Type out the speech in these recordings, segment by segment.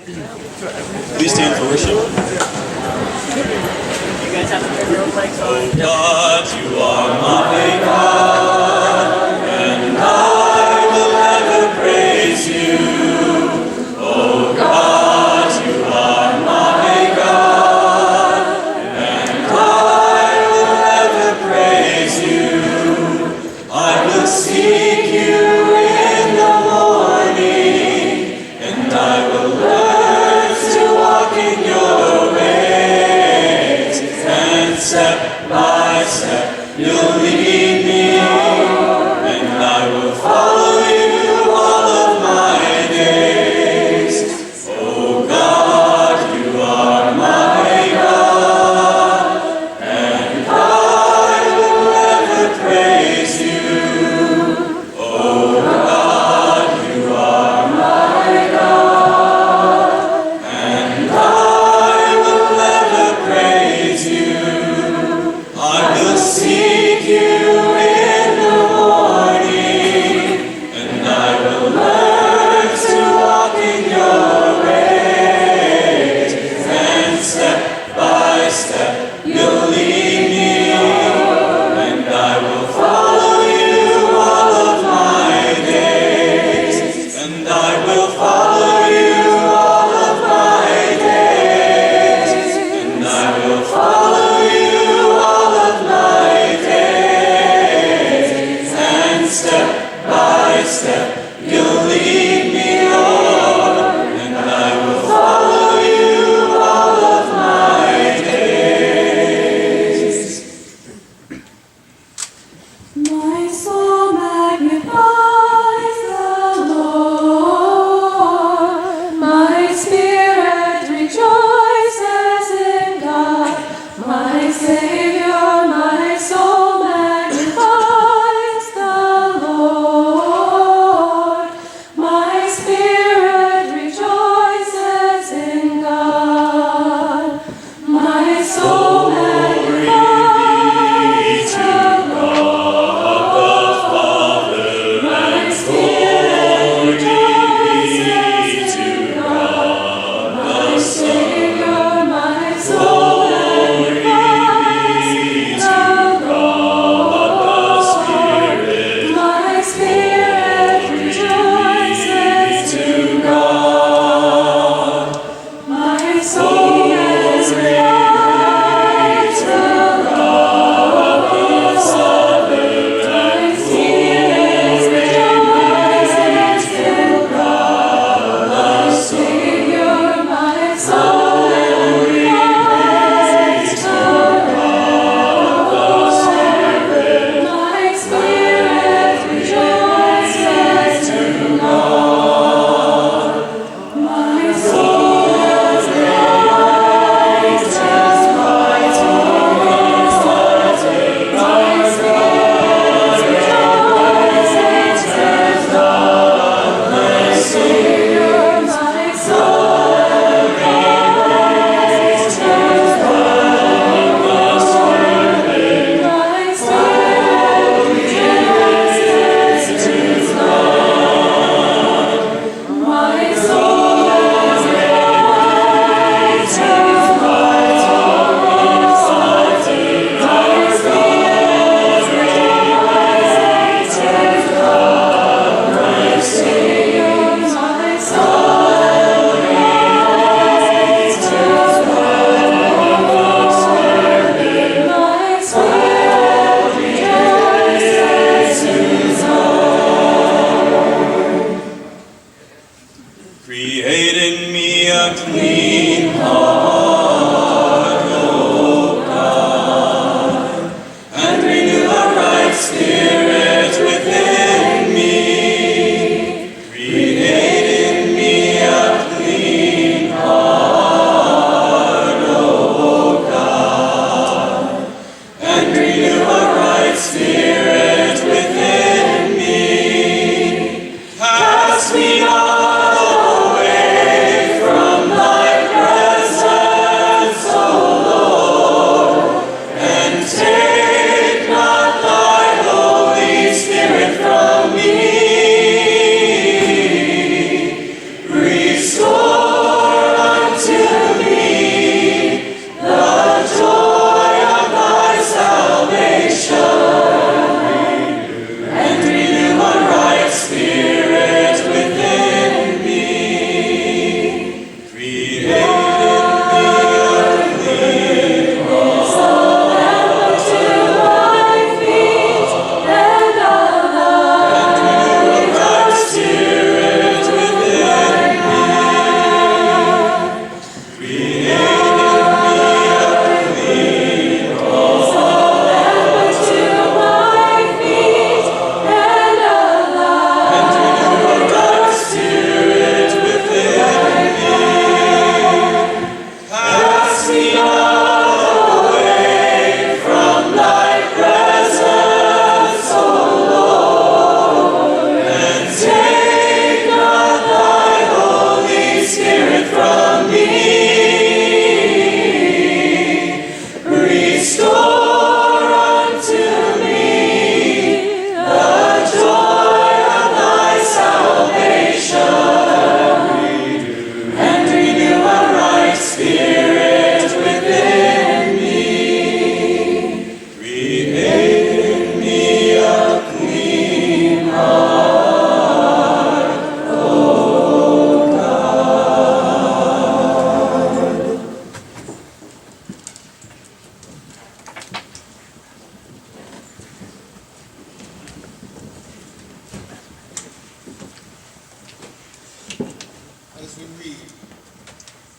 Please stand for worship. Oh God, you are my God, and I will ever praise you. Oh God, you are my God, and I will ever praise you. I will seek you in the morning, and I will learn to walk in your ways, and step by step you'll lead me, and I will follow you all of my days. Oh God, you are my God, and I will ever praise you. Oh God, you are my God, and I will ever praise you. I will seek you in the morning, and I will learn to walk in your ways, and step by step you'll lead me, and I will follow you all of my days, and I will follow you all of my days, and I will follow you all of my days, and step by step you'll lead me, Lord, and I will follow you all of my days. My soul magnifies the Lord. My spirit rejoices in God, my Savior. My soul magnifies the Lord. My spirit rejoices in God. My soul magnifies the Lord. My spirit rejoices in God, my Savior. My soul magnifies the Lord. My spirit rejoices in God. My soul magnifies the Lord. My spirit rejoices in God, my Savior. My soul magnifies the Lord. My spirit rejoices in God. My soul magnifies the Lord. My spirit rejoices in God, my Savior. My soul magnifies the Lord. My spirit rejoices in God. My soul magnifies the Lord. My spirit rejoices in God, my Savior. My soul magnifies the Lord. My spirit rejoices in God. Create in me a clean heart, O God, and renew a right spirit within me. Create in me a clean heart, O God, and renew a right spirit within me. Cast me not away from thy presence.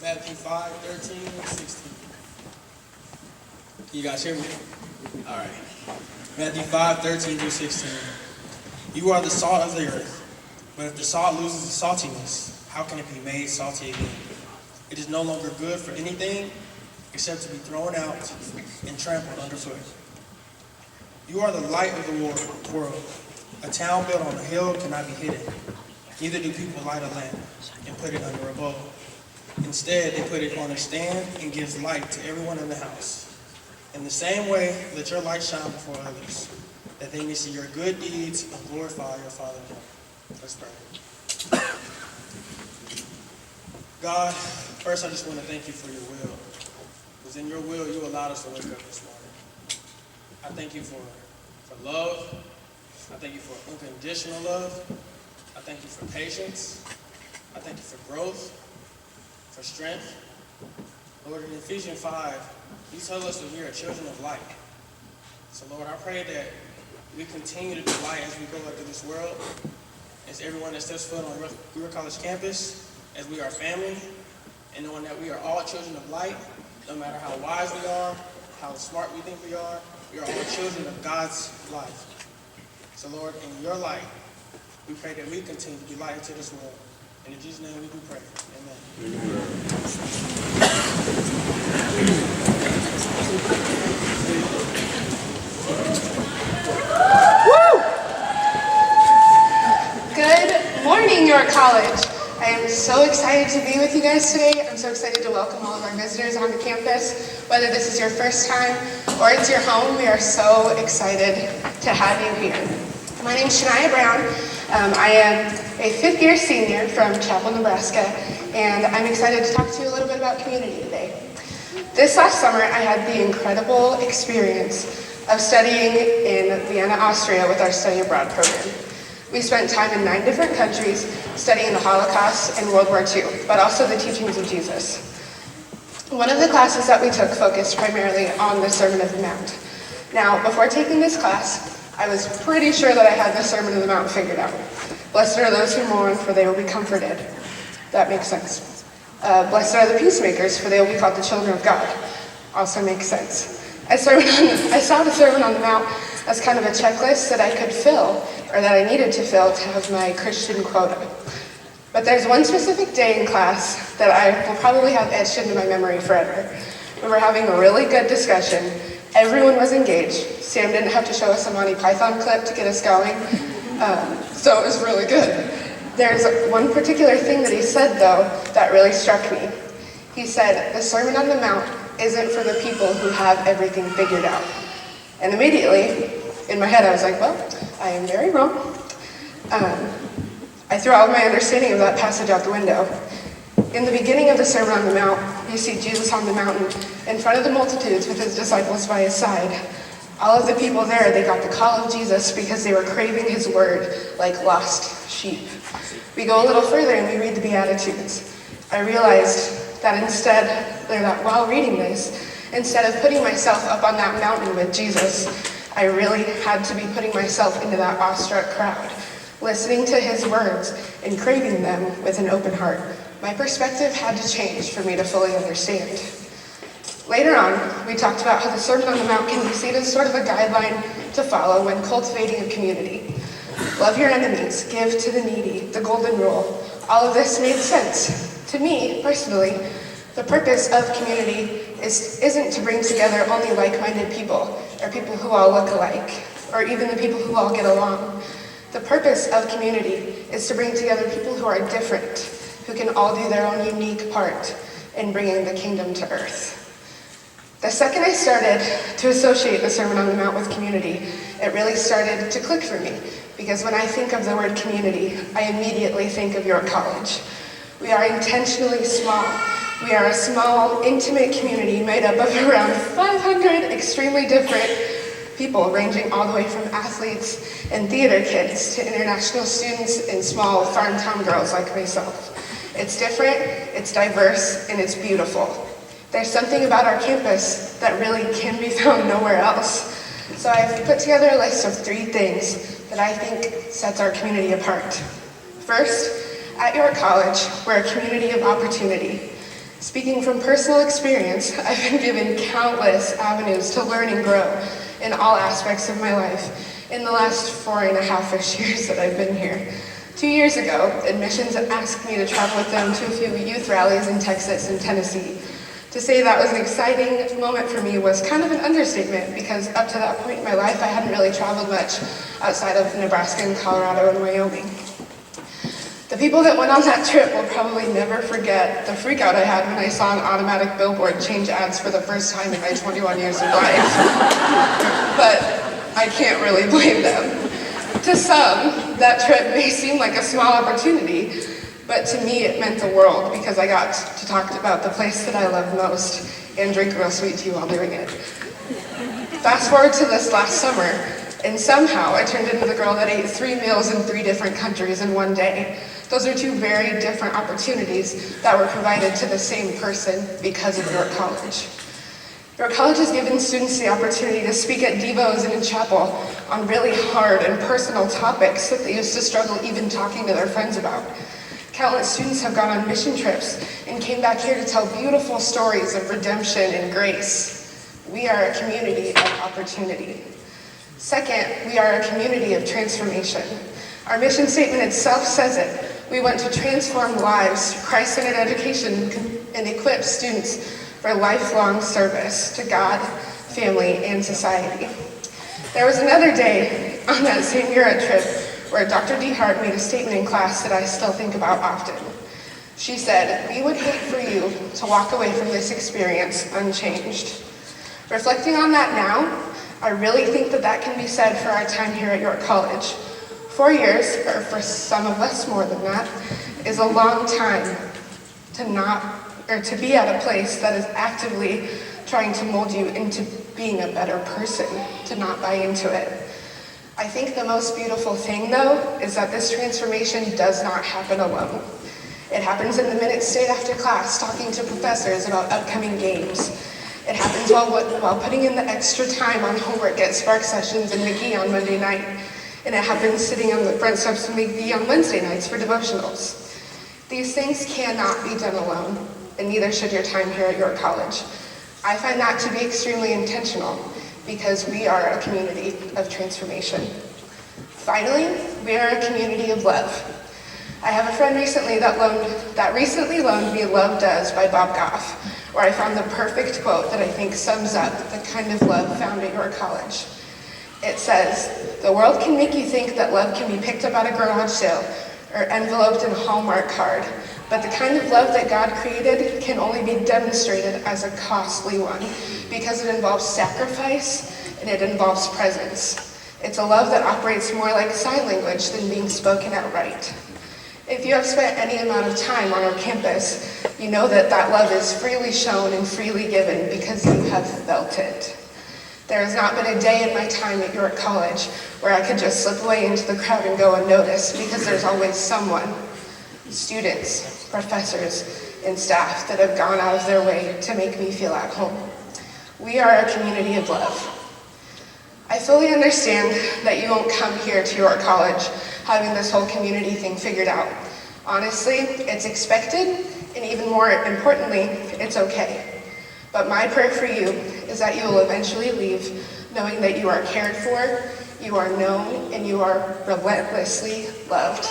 Matthew 5, 13, and 16. Can you guys hear me? All right. Matthew 5, 13 through 16. You are the salt of the earth, but if the salt loses its saltiness, how can it be made salty again? It is no longer good for anything except to be thrown out and trampled underfoot. You are the light of the world. A town built on a hill cannot be hidden. Neither do people light a lamp and put it under a bowl. Instead, they put it on a stand and gives light to everyone in the house. In the same way, let your light shine before others, that they may see your good deeds and glorify your Father in heaven. Let's pray. God, first I just want to thank you for your will. Because in your will, you allowed us to wake up this morning. I thank you for love. I thank you for unconditional love. I thank you for patience. I thank you for growth, for strength. Lord, in Ephesians 5, you tell us that we are children of light. So Lord, I pray that we continue to be light as we go into this world, as everyone that steps foot on Greer College campus, as we are family, and knowing that we are all children of light, no matter how wise we are, how smart we think we are all children of God's life. So Lord, in your light, we pray that we continue to be light into this world. And in Jesus' name we do pray. Amen. Good morning, York College. I am so excited to be with you guys today. I'm so excited to welcome all of our visitors onto campus. Whether this is your first time or it's your home, we are so excited to have you here. My name is Shania Brown. I am a fifth-year senior from Chapel, Nebraska, and I'm excited to talk to you a little bit about community today. This last summer, I had the incredible experience of studying in Vienna, Austria with our study abroad program. We spent time in 9 different countries studying the Holocaust and World War II, but also the teachings of Jesus. One of the classes that we took focused primarily on the Sermon on the Mount. Now, before taking this class, I was pretty sure that I had the Sermon on the Mount figured out. Blessed are those who mourn, for they will be comforted. That makes sense. Blessed are the peacemakers, for they will be called the children of God. Also makes sense. I saw the Sermon on the Mount as kind of a checklist that I could fill, or that I needed to fill to have my Christian quota. But there's one specific day in class that I will probably have etched into my memory forever. We were having a really good discussion. Everyone was engaged. Sam didn't have to show us a Monty Python clip to get us going, so it was really good. There's one particular thing that he said, though, that really struck me. He said, the Sermon on the Mount isn't for the people who have everything figured out. And immediately, in my head, I was like, well, I am very wrong. I threw all of my understanding of that passage out the window. In the beginning of the Sermon on the Mount, you see Jesus on the mountain in front of the multitudes with his disciples by his side. All of the people there, they got the call of Jesus because they were craving his word like lost sheep. We go a little further and we read the Beatitudes. I realized that while reading this, instead of putting myself up on that mountain with Jesus, I really had to be putting myself into that awestruck crowd, listening to his words and craving them with an open heart. My perspective had to change for me to fully understand. Later on, we talked about how the Sermon on the Mount can be seen as sort of a guideline to follow when cultivating a community. Love your enemies, give to the needy, the golden rule. All of this made sense. To me, personally, the purpose of community isn't to bring together only like-minded people, or people who all look alike, or even the people who all get along. The purpose of community is to bring together people who are different, who can all do their own unique part in bringing the kingdom to earth. The second I started to associate the Sermon on the Mount with community, it really started to click for me, because when I think of the word community, I immediately think of York College. We are intentionally small. We are a small, intimate community made up of around 500 extremely different people, ranging all the way from athletes and theater kids to international students and small farm town girls like myself. It's different, it's diverse, and it's beautiful. There's something about our campus that really can be found nowhere else. So I've put together a list of 3 things that I think sets our community apart. First, At York College, we're a community of opportunity. Speaking from personal experience, I've been given countless avenues to learn and grow in all aspects of my life in the last 4.5-ish years that I've been here. 2 years ago, admissions asked me to travel with them to a few youth rallies in Texas and Tennessee. To say that was an exciting moment for me was kind of an understatement, because up to that point in my life, I hadn't really traveled much outside of Nebraska and Colorado and Wyoming. The people that went on that trip will probably never forget the freak out I had when I saw an automatic billboard change ads for the first time in my 21 years of life. But I can't really blame them. To some, that trip may seem like a small opportunity, but to me it meant the world, because I got to talk about the place that I love most and drink real sweet tea while doing it. Fast forward to this last summer, and somehow I turned into the girl that ate 3 meals in 3 different countries in one day. Those are 2 very different opportunities that were provided to the same person because of York College. York College has given students the opportunity to speak at devos and in chapel on really hard and personal topics that they used to struggle even talking to their friends about. Countless students have gone on mission trips and came back here to tell beautiful stories of redemption and grace. We are a community of opportunity. Second, we are a community of transformation. Our mission statement itself says it. We want to transform lives through Christ-centered education and equip students for lifelong service to God, family, and society. There was another day on that same Europe trip where Dr. DeHart made a statement in class that I still think about often. She said, "We would hate for you to walk away from this experience unchanged." Reflecting on that now, I really think that that can be said for our time here at York College. 4 years, or for some of us more than that, is a long time to be at a place that is actively trying to mold you into being a better person, to not buy into it. I think the most beautiful thing, though, is that this transformation does not happen alone. It happens in the minutes stayed after class, talking to professors about upcoming games. It happens while putting in the extra time on homework at Spark Sessions and McGee on Monday night. And it happens sitting on the front steps of McGee on Wednesday nights for devotionals. These things cannot be done alone, and neither should your time here at York College. I find that to be extremely intentional, because we are a community of transformation. Finally, we are a community of love. I have a friend recently that recently loaned me Love Does by Bob Goff, where I found the perfect quote that I think sums up the kind of love found at York College. It says, "The world can make you think that love can be picked up at a garage sale or enveloped in a Hallmark card, but the kind of love that God created can only be demonstrated as a costly one, because it involves sacrifice and it involves presence. It's a love that operates more like sign language than being spoken outright." If you have spent any amount of time on our campus, you know that that love is freely shown and freely given because you have felt it. There has not been a day in my time at York College where I could just slip away into the crowd and go unnoticed, because there's always someone, students, professors, and staff, that have gone out of their way to make me feel at home. We are a community of love. I fully understand that you won't come here to York College having this whole community thing figured out. Honestly, it's expected, and even more importantly, it's okay. But my prayer for you is that you will eventually leave knowing that you are cared for, you are known, and you are relentlessly loved.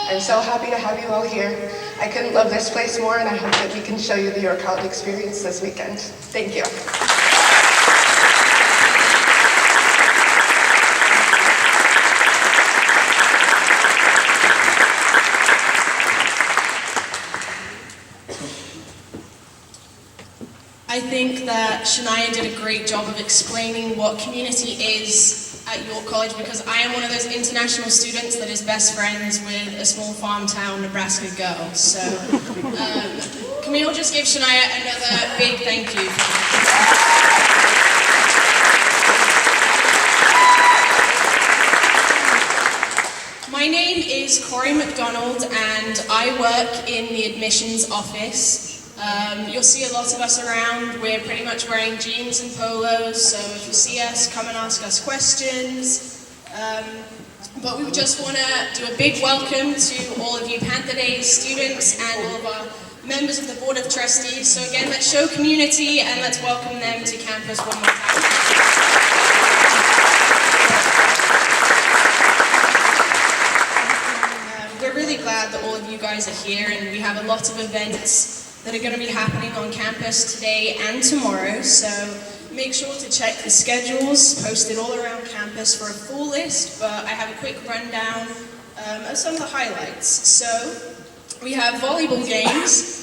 I'm so happy to have you all here. I couldn't love this place more, and I hope that we can show you the York College experience this weekend. Thank you. I think that Shania did a great job of explaining what community is at York College, because I am one of those international students that is best friends with a small farm town Nebraska girl. So can we all just give Shania another big thank you? My name is Corey McDonald, and I work in the admissions office. You'll see a lot of us around. We're pretty much wearing jeans and polos, so if you see us, come and ask us questions. But we just want to do a big welcome to all of you Panther Days students and all of our members of the Board of Trustees. So again, let's show community and let's welcome them to campus one more time. We're really glad that all of you guys are here, and we have a lot of events that are going to be happening on campus today and tomorrow. So make sure to check the schedules posted all around campus for a full list, but I have a quick rundown of some of the highlights. So we have volleyball games.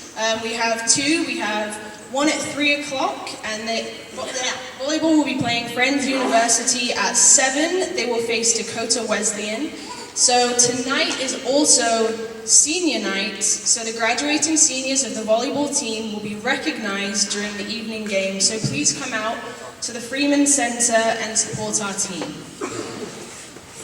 We have two. We have one at 3 o'clock, and volleyball will be playing Friends University at 7. They will face Dakota Wesleyan. So tonight is also senior night, so the graduating seniors of the volleyball team will be recognized during the evening game. So please come out to the Freeman Center and support our team.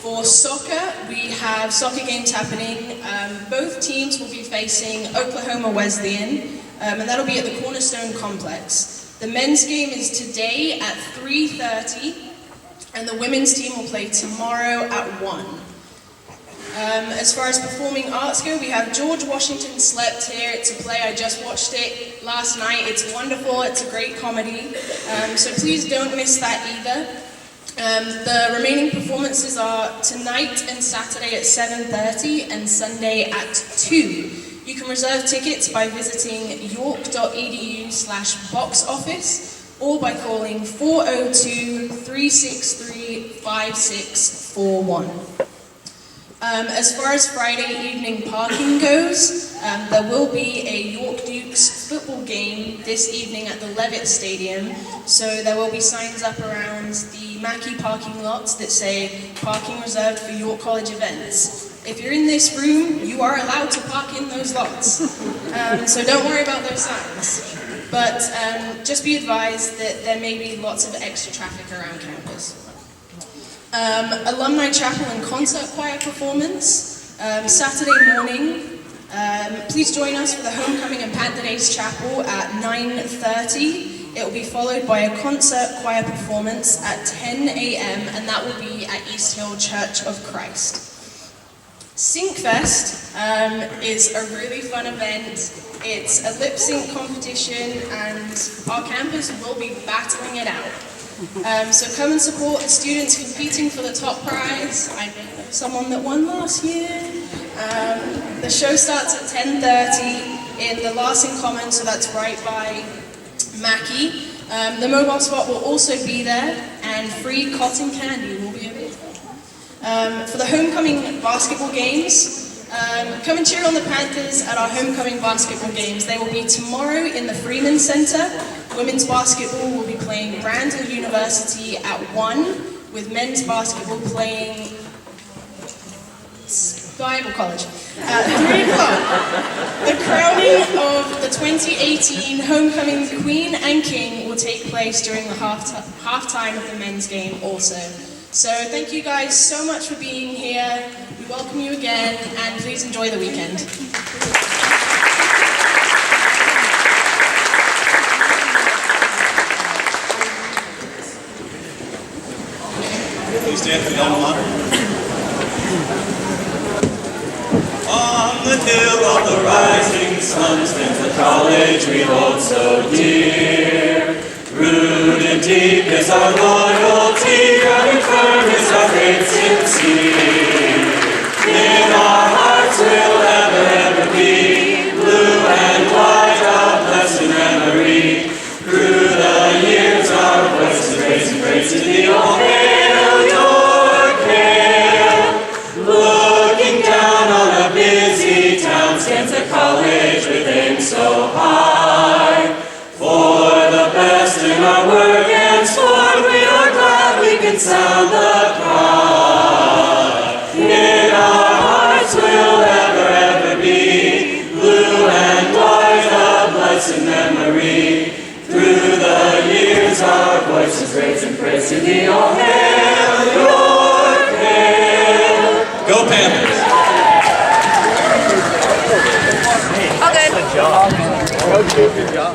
For soccer, we have soccer games happening. Both teams will be facing Oklahoma Wesleyan, and that'll be at the Cornerstone Complex. The men's game is today at 3:30, and the women's team will play tomorrow at 1. As far as performing arts go, we have George Washington Slept Here. It's a play, I just watched it last night. It's wonderful, it's a great comedy. So please don't miss that either. The remaining performances are tonight and Saturday at 7:30 and Sunday at 2. You can reserve tickets by visiting york.edu/box office or by calling 402-363-5641. As far as Friday evening parking goes, there will be a York Dukes football game this evening at the Levitt Stadium. So there will be signs up around the Mackey parking lots that say parking reserved for York College events. If you're in this room, you are allowed to park in those lots. So don't worry about those signs. But just be advised that there may be lots of extra traffic around campus. Alumni Chapel and Concert Choir performance, Saturday morning. Please join us for the Homecoming and Panther Days Chapel at 9:30. It will be followed by a concert choir performance at 10 a.m. and that will be at East Hill Church of Christ. Syncfest is a really fun event. It's a lip sync competition and our campus will be battling it out. So come and support the students competing for the top prize. I know someone that won last year. The show starts at 10:30 in the Larson Common, so that's right by Mackey. The mobile spot will also be there, and free cotton candy will be available. For the homecoming basketball games, come and cheer on the Panthers at our homecoming basketball games. They will be tomorrow in the Freeman Center. Women's basketball will be playing Randall University at 1, with men's basketball playing Bible College at 3 o'clock. The crowning of the 2018 homecoming Queen and King will take place during the halftime of the men's game also. So thank you guys so much for being here. We welcome you again, and please enjoy the weekend. Please stand for the alma mater. On the hill of the rising sun stands the college we hold so dear. Rooted deep is our loyalty, grounded firm is our faith sincere. In our hearts will ever be blue and white, our blessed memory. Through the years our voices raise and praise to thee, all hail York, hail. Looking down on a busy town stands the college with aim so high. For the best in our work and sport, we are glad we can sound the cry. In our hearts will ever be blue and white, a blessed memory. Through the years our voices raise and praise to thee, all hail York, hail. Go Panthers! Okay. Good job. Good job.